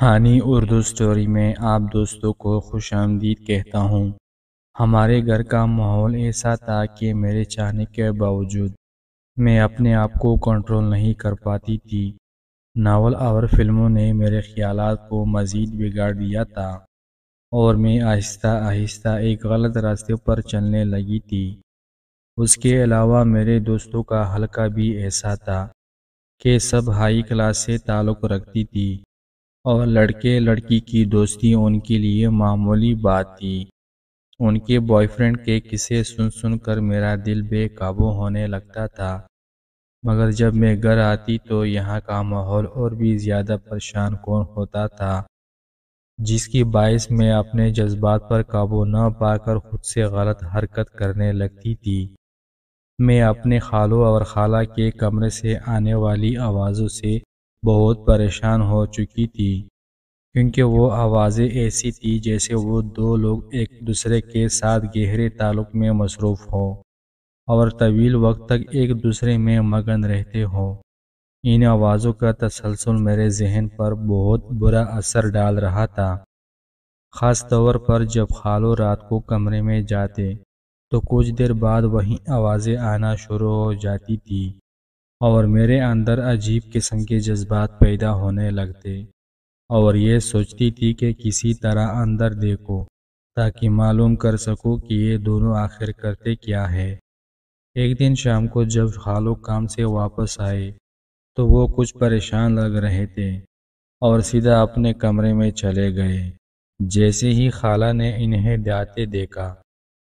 ہانی Urdu story میں آپ دوستوں کو خوش آمدید کہتا ہوں۔ ہمارے گھر کا ماحول ایسا تھا کہ میرے چاہنے کے باوجود میں اپنے آپ کو کنٹرول نہیں کر پاتی تھی۔ ناول اور فلموں نے میرے خیالات کو مزید بگاڑ دیا تھا اور میں آہستہ آہستہ ایک غلط راستے پر چلنے لگی تھی۔ اس کے علاوہ میرے دوستوں کا حلقہ بھی ایسا تھا کہ سب ہائی کلاس سے تعلق رکھتی تھی اور لڑکے لڑکی کی دوستی ان کے لیے معمولی بات تھی۔ ان کے بوائے فرینڈ کے قصے سن سن کر میرا دل بے قابو ہونے لگتا تھا، مگر جب میں گھر آتی تو یہاں کا ماحول اور بھی زیادہ پریشان کن ہوتا تھا، جس کی باعث میں اپنے جذبات پر قابو نہ پا کر خود سے غلط حرکت کرنے لگتی تھی۔ میں اپنے خالوں اور خالہ کے کمرے سے آنے والی آوازوں سے بہت پریشان ہو چکی تھی، کیونکہ وہ آوازیں ایسی تھی جیسے وہ دو لوگ ایک دوسرے کے ساتھ گہرے تعلق میں مصروف ہوں اور طویل وقت تک ایک دوسرے میں مگن رہتے ہوں۔ ان آوازوں کا تسلسل میرے ذہن پر بہت برا اثر ڈال رہا تھا، خاص طور پر جب خالو رات کو کمرے میں جاتے تو کچھ دیر بعد وہی آوازیں آنا شروع ہو جاتی تھی اور میرے اندر عجیب قسم کے جذبات پیدا ہونے لگتے اور یہ سوچتی تھی کہ کسی طرح اندر دیکھو تاکہ معلوم کر سکوں کہ یہ دونوں آخر کرتے کیا ہے۔ ایک دن شام کو جب خالو کام سے واپس آئے تو وہ کچھ پریشان لگ رہے تھے اور سیدھا اپنے کمرے میں چلے گئے۔ جیسے ہی خالہ نے انہیں جاتے دیکھا،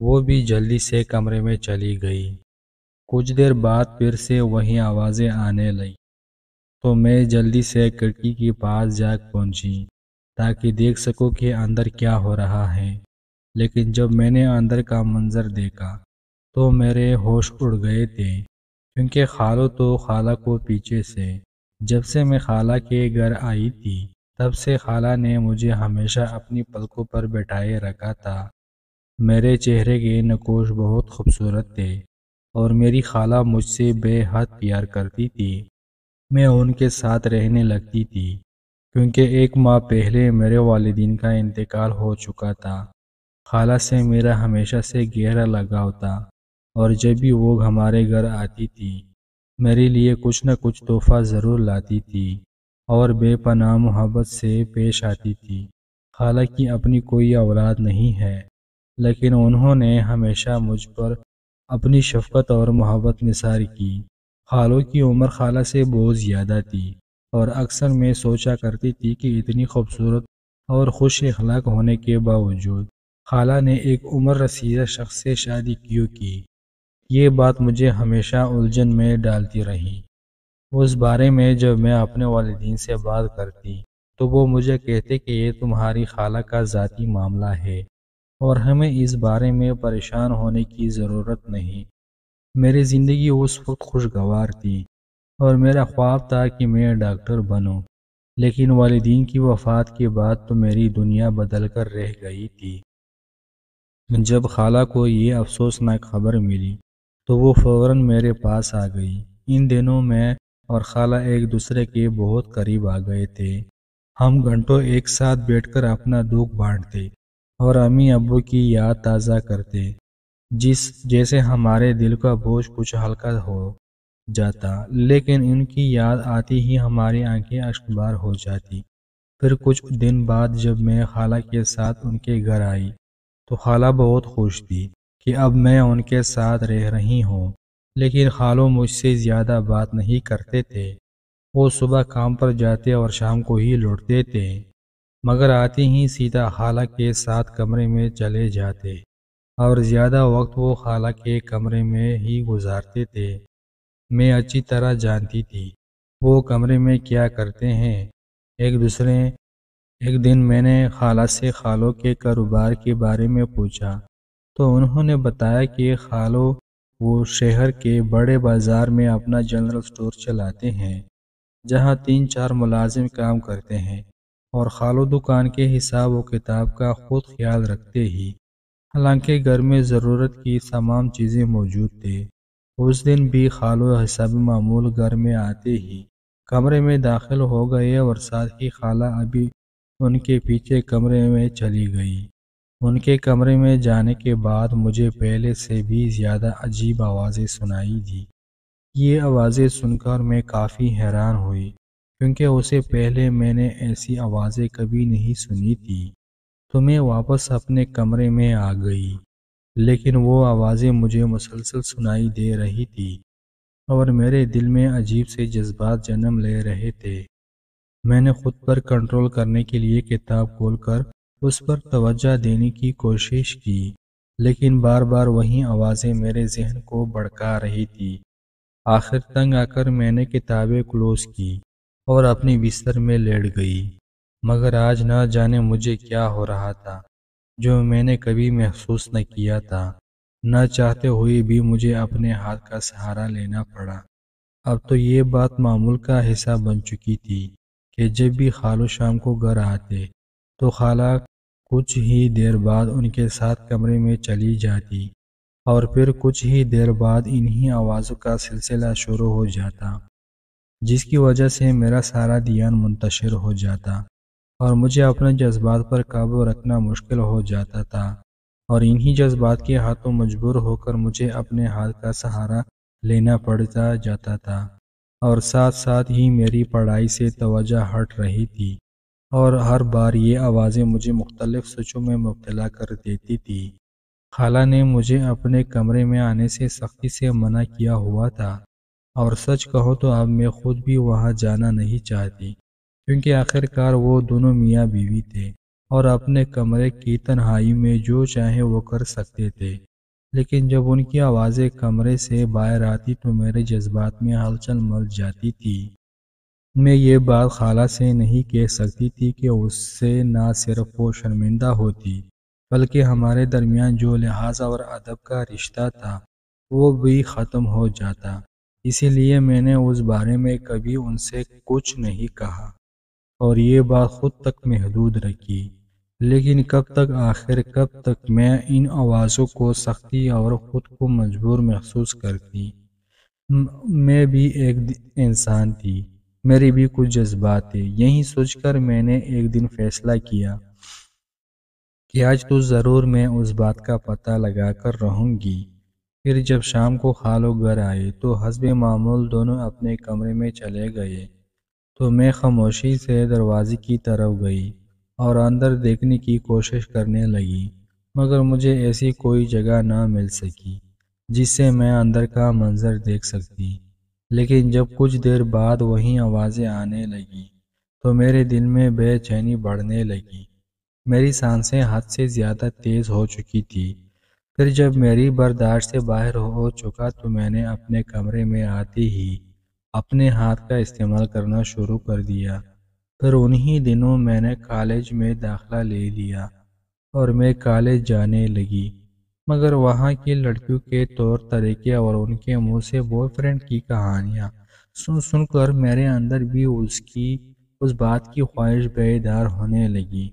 وہ بھی جلدی سے کمرے میں چلی گئی۔ کچھ دیر بعد پھر سے وہی آوازیں آنے لگیں تو میں جلدی سے کھڑکی کے پاس جا پہنچی تاکہ دیکھ سکوں کہ اندر کیا ہو رہا ہے، لیکن جب میں نے اندر کا منظر دیکھا تو میرے ہوش اڑ گئے تھے، کیونکہ خالو تو خالہ کو پیچھے سے جب سے میں خالہ کے گھر آئی تھی تب سے خالہ نے مجھے ہمیشہ اپنی پلکوں پر بٹھائے رکھا تھا۔ میرے چہرے کے نقوش بہت خوبصورت تھے اور میری خالہ مجھ سے بے حد پیار کرتی تھی۔ میں ان کے ساتھ رہنے لگتی تھی کیونکہ ایک ماہ پہلے میرے والدین کا انتقال ہو چکا تھا۔ خالہ سے میرا ہمیشہ سے گہرا لگاؤ تھا اور جب بھی وہ ہمارے گھر آتی تھی میرے لیے کچھ نہ کچھ تحفہ ضرور لاتی تھی اور بے پناہ محبت سے پیش آتی تھی۔ خالہ کی اپنی کوئی اولاد نہیں ہے، لیکن انہوں نے ہمیشہ مجھ پر اپنی شفقت اور محبت نثار کی۔ خالوں کی عمر خالہ سے بہت زیادہ تھی اور اکثر میں سوچا کرتی تھی کہ اتنی خوبصورت اور خوش اخلاق ہونے کے باوجود خالہ نے ایک عمر رسیدہ شخص سے شادی کیوں کی۔ یہ بات مجھے ہمیشہ الجھن میں ڈالتی رہی۔ اس بارے میں جب میں اپنے والدین سے بات کرتی تو وہ مجھے کہتے کہ یہ تمہاری خالہ کا ذاتی معاملہ ہے اور ہمیں اس بارے میں پریشان ہونے کی ضرورت نہیں۔ میری زندگی اس وقت خوشگوار تھی اور میرا خواب تھا کہ میں ڈاکٹر بنوں، لیکن والدین کی وفات کے بعد تو میری دنیا بدل کر رہ گئی تھی۔ جب خالہ کو یہ افسوسناک خبر ملی تو وہ فوراً میرے پاس آ گئی۔ ان دنوں میں اور خالہ ایک دوسرے کے بہت قریب آ گئے تھے۔ ہم گھنٹوں ایک ساتھ بیٹھ کر اپنا دکھ بانٹتے اور امی ابو کی یاد تازہ کرتے، جیسے ہمارے دل کا بوجھ کچھ ہلکا ہو جاتا، لیکن ان کی یاد آتی ہی ہماری آنکھیں اشکبار ہو جاتی۔ پھر کچھ دن بعد جب میں خالہ کے ساتھ ان کے گھر آئی تو خالہ بہت خوش تھی کہ اب میں ان کے ساتھ رہ رہی ہوں، لیکن خالو مجھ سے زیادہ بات نہیں کرتے تھے۔ وہ صبح کام پر جاتے اور شام کو ہی لوٹتے تھے، مگر آتے ہی سیدھا خالہ کے ساتھ کمرے میں چلے جاتے اور زیادہ وقت وہ خالہ کے کمرے میں ہی گزارتے تھے۔ میں اچھی طرح جانتی تھی وہ کمرے میں کیا کرتے ہیں۔ ایک دن میں نے خالہ سے خالو کے کاروبار کے بارے میں پوچھا تو انہوں نے بتایا کہ خالو وہ شہر کے بڑے بازار میں اپنا جنرل سٹور چلاتے ہیں، جہاں 3-4 ملازم کام کرتے ہیں، اور خالو دکان کے حساب و کتاب کا خود خیال رکھتے ہی، حالانکہ گھر میں ضرورت کی تمام چیزیں موجود تھے۔ اس دن بھی خالو حساب معمول گھر میں آتے ہی کمرے میں داخل ہو گئے اور ساتھ ہی خالہ ابھی ان کے پیچھے کمرے میں چلی گئی۔ ان کے کمرے میں جانے کے بعد مجھے پہلے سے بھی زیادہ عجیب آوازیں سنائی دیں۔ یہ آوازیں سن کر میں کافی حیران ہوئی، کیونکہ اسے پہلے میں نے ایسی آوازیں کبھی نہیں سنی تھی۔ تو میں واپس اپنے کمرے میں آ گئی، لیکن وہ آوازیں مجھے مسلسل سنائی دے رہی تھی اور میرے دل میں عجیب سے جذبات جنم لے رہے تھے۔ میں نے خود پر کنٹرول کرنے کے لیے کتاب کھول کر اس پر توجہ دینے کی کوشش کی، لیکن بار بار وہی آوازیں میرے ذہن کو بھڑکا رہی تھی۔ آخر تنگ آ کر میں نے کتابیں کلوز کی اور اپنی بستر میں لیٹ گئی، مگر آج نہ جانے مجھے کیا ہو رہا تھا جو میں نے کبھی محسوس نہ کیا تھا۔ نہ چاہتے ہوئے بھی مجھے اپنے ہاتھ کا سہارا لینا پڑا۔ اب تو یہ بات معمول کا حصہ بن چکی تھی کہ جب بھی خالو شام کو گھر آتے تو خالہ کچھ ہی دیر بعد ان کے ساتھ کمرے میں چلی جاتی، اور پھر کچھ ہی دیر بعد انہی آوازوں کا سلسلہ شروع ہو جاتا، جس کی وجہ سے میرا سارا دھیان منتشر ہو جاتا اور مجھے اپنے جذبات پر قابو رکھنا مشکل ہو جاتا تھا، اور انہی جذبات کے ہاتھوں مجبور ہو کر مجھے اپنے ہاتھ کا سہارا لینا پڑتا جاتا تھا، اور ساتھ ساتھ ہی میری پڑھائی سے توجہ ہٹ رہی تھی، اور ہر بار یہ آوازیں مجھے مختلف سوچوں میں مبتلا کر دیتی تھی۔ خالہ نے مجھے اپنے کمرے میں آنے سے سختی سے منع کیا ہوا تھا، اور سچ کہو تو اب میں خود بھی وہاں جانا نہیں چاہتی، کیونکہ آخر کار وہ دونوں میاں بیوی تھے اور اپنے کمرے کی تنہائی میں جو چاہے وہ کر سکتے تھے، لیکن جب ان کی آوازیں کمرے سے باہر آتی تو میرے جذبات میں ہلچل مچ جاتی تھی۔ میں یہ بات خالہ سے نہیں کہہ سکتی تھی کہ اس سے نہ صرف وہ شرمندہ ہوتی، بلکہ ہمارے درمیان جو لحاظ اور ادب کا رشتہ تھا وہ بھی ختم ہو جاتا۔ اسی لیے میں نے اس بارے میں کبھی ان سے کچھ نہیں کہا اور یہ بات خود تک محدود رکھی۔ لیکن کب تک میں ان آوازوں کو سختی اور خود کو مجبور محسوس کرتی۔ میں بھی ایک انسان تھی، میرے بھی کچھ جذبات تھے۔ یہی سوچ کر میں نے ایک دن فیصلہ کیا کہ آج تو ضرور میں اس بات کا پتہ لگا کر رہوں گی۔ پھر جب شام کو خالو گھر آئے تو حسب معمول دونوں اپنے کمرے میں چلے گئے، تو میں خاموشی سے دروازے کی طرف گئی اور اندر دیکھنے کی کوشش کرنے لگی، مگر مجھے ایسی کوئی جگہ نہ مل سکی جس سے میں اندر کا منظر دیکھ سکتی۔ لیکن جب کچھ دیر بعد وہی آوازیں آنے لگیں تو میرے دل میں بے چینی بڑھنے لگی۔ میری سانسیں حد سے زیادہ تیز ہو چکی تھی۔ پھر جب میری برداشت سے باہر ہو چکا تو میں نے اپنے کمرے میں آتے ہی اپنے ہاتھ کا استعمال کرنا شروع کر دیا۔ پھر انہی دنوں میں نے کالج میں داخلہ لے لیا اور میں کالج جانے لگی، مگر وہاں کی لڑکیوں کے طور طریقے اور ان کے منہ سے بوائے فرینڈ کی کہانیاں سن کر میرے اندر بھی اس بات کی خواہش بیدار ہونے لگی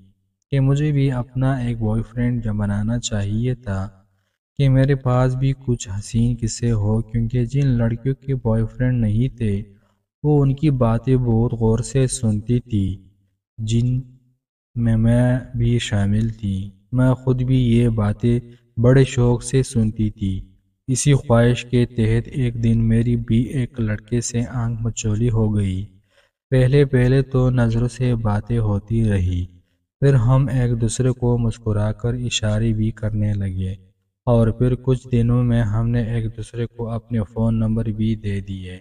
کہ مجھے بھی اپنا ایک بوائے فرینڈ بنانا چاہیے تھا، کہ میرے پاس بھی کچھ حسین قصے ہو، کیونکہ جن لڑکیوں کے بوائے فرینڈ نہیں تھے وہ ان کی باتیں بہت غور سے سنتی تھی، جن میں بھی شامل تھی۔ میں خود بھی یہ باتیں بڑے شوق سے سنتی تھی۔ اسی خواہش کے تحت ایک دن میری بھی ایک لڑکے سے آنکھ مچولی ہو گئی۔ پہلے تو نظروں سے باتیں ہوتی رہی، پھر ہم ایک دوسرے کو مسکرا کر اشارے بھی کرنے لگے، اور پھر کچھ دنوں میں ہم نے ایک دوسرے کو اپنے فون نمبر بھی دے دیے۔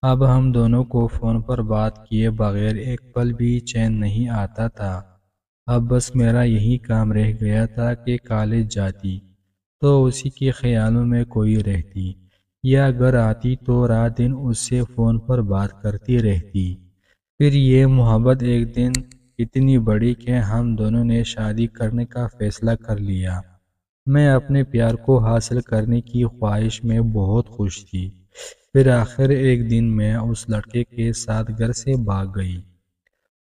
اب ہم دونوں کو فون پر بات کیے بغیر ایک پل بھی چین نہیں آتا تھا۔ اب بس میرا یہی کام رہ گیا تھا کہ کالج جاتی تو اسی کے خیالوں میں کوئی رہتی، یا گھر آتی تو رات دن اس سے فون پر بات کرتی رہتی۔ پھر یہ محبت ایک دن اتنی بڑی کہ ہم دونوں نے شادی کرنے کا فیصلہ کر لیا۔ میں اپنے پیار کو حاصل کرنے کی خواہش میں بہت خوش تھی۔ پھر آخر ایک دن میں اس لڑکے کے ساتھ گھر سے بھاگ گئی۔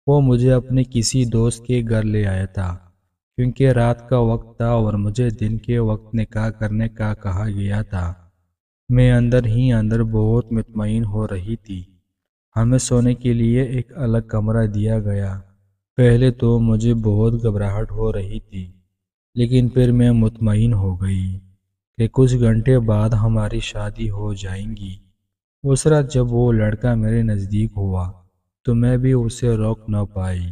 وہ مجھے اپنے کسی دوست کے گھر لے آیا تھا، کیونکہ رات کا وقت تھا اور مجھے دن کے وقت نکاح کرنے کا کہا گیا تھا۔ میں اندر ہی اندر بہت مطمئن ہو رہی تھی۔ ہمیں سونے کے لیے ایک الگ کمرہ دیا گیا پہلے تو مجھے بہت گھبراہٹ ہو رہی تھی، لیکن پھر میں مطمئن ہو گئی کہ کچھ گھنٹے بعد ہماری شادی ہو جائیں گی۔ اس رات جب وہ لڑکا میرے نزدیک ہوا تو میں بھی اسے روک نہ پائی۔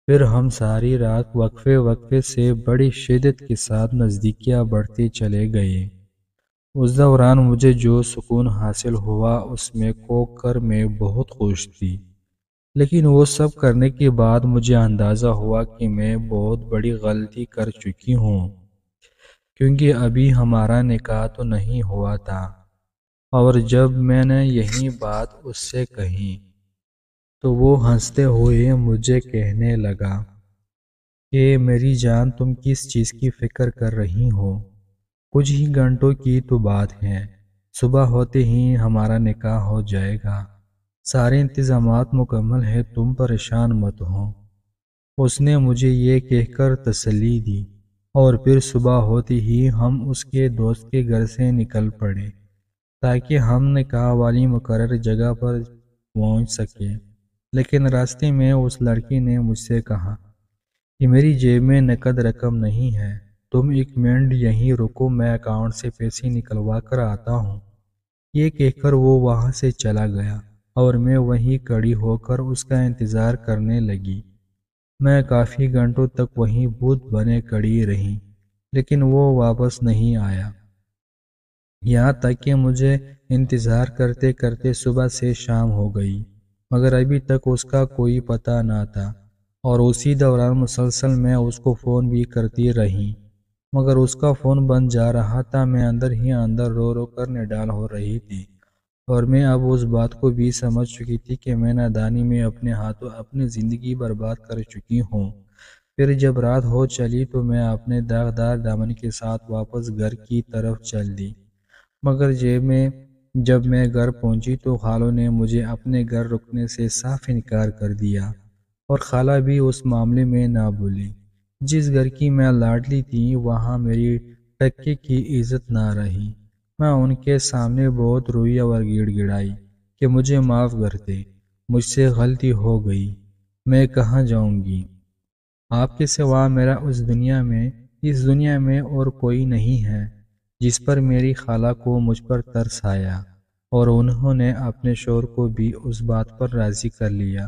پھر ہم ساری رات وقفے وقفے سے بڑی شدت کے ساتھ نزدیکیاں بڑھتے چلے گئے۔ اس دوران مجھے جو سکون حاصل ہوا اس میں کوک کر میں بہت خوش تھی، لیکن وہ سب کرنے کے بعد مجھے اندازہ ہوا کہ میں بہت بڑی غلطی کر چکی ہوں، کیونکہ ابھی ہمارا نکاح تو نہیں ہوا تھا۔ اور جب میں نے یہی بات اس سے کہی تو وہ ہنستے ہوئے مجھے کہنے لگا کہ میری جان، تم کس چیز کی فکر کر رہی ہو؟ کچھ ہی گھنٹوں کی تو بات ہے، صبح ہوتے ہی ہمارا نکاح ہو جائے گا، سارے انتظامات مکمل ہیں، تم پریشان مت ہو۔ اس نے مجھے یہ کہہ کر تسلی دی اور پھر صبح ہوتے ہی ہم اس کے دوست کے گھر سے نکل پڑے تاکہ ہم نکاح والی مقررہ جگہ پر پہنچ سکیں۔ لیکن راستے میں اس لڑکی نے مجھ سے کہا کہ میری جیب میں نقد رقم نہیں ہے، تم 1 منٹ یہیں رکو، میں اکاؤنٹ سے پیسے نکلوا کر آتا ہوں۔ یہ کہہ کر وہ وہاں سے چلا گیا اور میں وہیں کھڑی ہو کر اس کا انتظار کرنے لگی۔ میں کافی گھنٹوں تک وہیں بت بنے کھڑی رہی، لیکن وہ واپس نہیں آیا، یہاں تک کہ مجھے انتظار کرتے کرتے صبح سے شام ہو گئی، مگر ابھی تک اس کا کوئی پتہ نہ تھا۔ اور اسی دوران مسلسل میں اس کو فون بھی کرتی رہی، مگر اس کا فون بند جا رہا تھا۔ میں اندر ہی اندر رو رو کر نڈال ہو رہی تھی، اور میں اب اس بات کو بھی سمجھ چکی تھی کہ میں نادانی میں اپنے ہاتھوں اپنی زندگی برباد کر چکی ہوں۔ پھر جب رات ہو چلی تو میں اپنے داغدار دامن کے ساتھ واپس گھر کی طرف چل دی، مگر جب میں گھر پہنچی تو خالوں نے مجھے اپنے گھر رکنے سے صاف انکار کر دیا، اور خالہ بھی اس معاملے میں نہ بولی۔ جس گھر کی میں لاڈلی تھی وہاں میری ٹکے کی عزت نہ رہی۔ میں ان کے سامنے بہت روئی اور گڑ گڑائی کہ مجھے معاف کر دے، مجھ سے غلطی ہو گئی، میں کہاں جاؤں گی؟ آپ کے سوا میرا اس دنیا میں اور کوئی نہیں ہے۔ جس پر میری خالہ کو مجھ پر ترس آیا اور انہوں نے اپنے شوہر کو بھی اس بات پر راضی کر لیا۔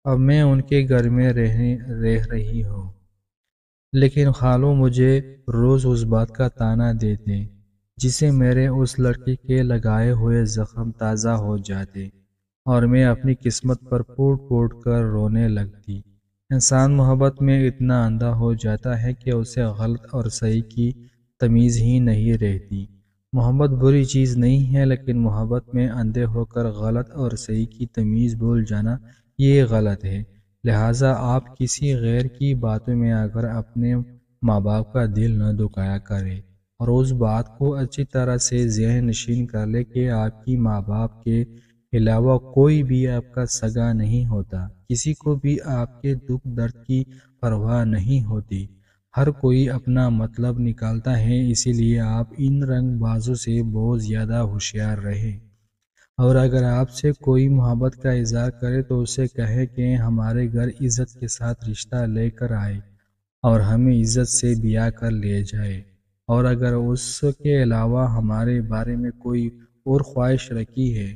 اب میں ان کے گھر میں رہ رہی ہوں، لیکن خالو مجھے روز اس بات کا طعنہ دیتے جس سے میرے اس لڑکے کے لگائے ہوئے زخم تازہ ہو جاتے، اور میں اپنی قسمت پر پھوٹ پھوٹ کر رونے لگتی۔ انسان محبت میں اتنا اندھا ہو جاتا ہے کہ اسے غلط اور صحیح کی تمیز ہی نہیں رہتی۔ محبت بری چیز نہیں ہے، لیکن محبت میں اندھے ہو کر غلط اور صحیح کی تمیز بھول جانا یہ غلط ہے۔ لہٰذا آپ کسی غیر کی باتوں میں آ کر اپنے ماں باپ کا دل نہ دکھایا کریں، اور اس بات کو اچھی طرح سے ذہن نشین کر لیں کہ آپ کی ماں باپ کے علاوہ کوئی بھی آپ کا سگا نہیں ہوتا، کسی کو بھی آپ کے دکھ درد کی پرواہ نہیں ہوتی، ہر کوئی اپنا مطلب نکالتا ہے۔ اسی لیے آپ ان رنگ بازوں سے بہت زیادہ ہوشیار رہیں، اور اگر آپ سے کوئی محبت کا اظہار کرے تو اسے کہیں کہ ہمارے گھر عزت کے ساتھ رشتہ لے کر آئے اور ہمیں عزت سے بیاہ کر لے جائے، اور اگر اس کے علاوہ ہمارے بارے میں کوئی اور خواہش رکھی ہے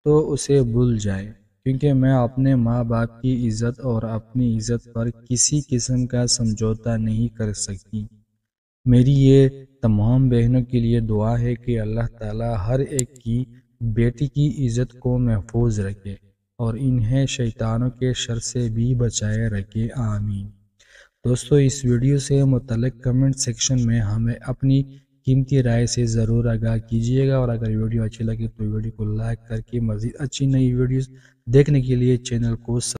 تو اسے بھول جائے، کیونکہ میں اپنے ماں باپ کی عزت اور اپنی عزت پر کسی قسم کا سمجھوتا نہیں کر سکتی۔ میری یہ تمام بہنوں کے لیے دعا ہے کہ اللہ تعالی ہر ایک کی بیٹی کی عزت کو محفوظ رکھے اور انہیں شیطانوں کے شر سے بھی بچائے رکھے، آمین۔ دوستو، اس ویڈیو سے متعلق کمنٹ سیکشن میں ہمیں اپنی قیمتی رائے سے ضرور آگاہ کیجیے گا، اور اگر ویڈیو اچھی لگے تو ویڈیو کو لائک کر کے مزید اچھی نئی ویڈیوز دیکھنے کے لیے چینل کو